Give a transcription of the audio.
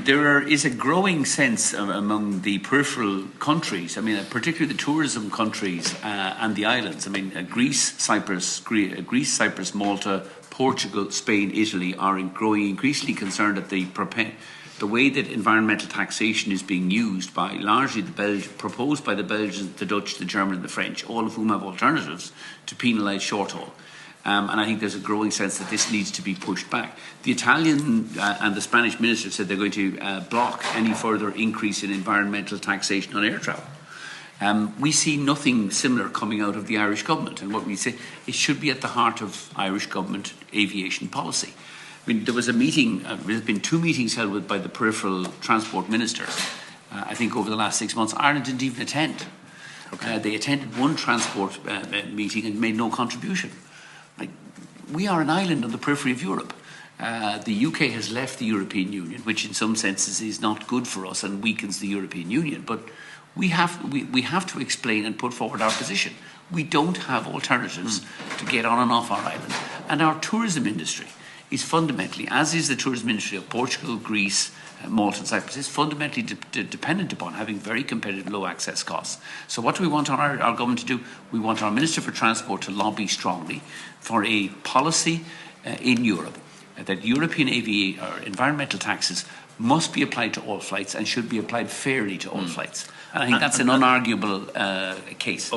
there is a growing sense among the peripheral countries, I mean, particularly the tourism countries and the islands. I mean, Greece, Cyprus, Malta, Portugal, Spain, Italy are growing increasingly concerned at the way that environmental taxation is being used by largely proposed by the Belgians, the Dutch, the German and the French, all of whom have alternatives to penalise short haul. And I think there's a growing sense that this needs to be pushed back. The Italian and the Spanish minister said they're going to block any further increase in environmental taxation on air travel. We see nothing similar coming out of the Irish government, and what we say, it should be at the heart of Irish government aviation policy. I mean, there was a meeting, there's been 2 meetings held by the peripheral transport ministers, I think over the last 6 months. Ireland didn't even attend. Okay. They attended one transport meeting and made no contribution. Like, we are an island on the periphery of Europe. The UK has left the European Union, which in some senses is not good for us and weakens the European Union. But we have to explain and put forward our position. We don't have alternatives to get on and off our island. And our tourism industry is fundamentally, as is the tourism industry of Portugal, Greece, Malta and Cyprus, is fundamentally dependent upon having very competitive low access costs. So what do we want our government to do? We want our Minister for Transport to lobby strongly for a policy in Europe that European environmental taxes must be applied to all flights and should be applied fairly to all flights. And I think that's an unarguable case.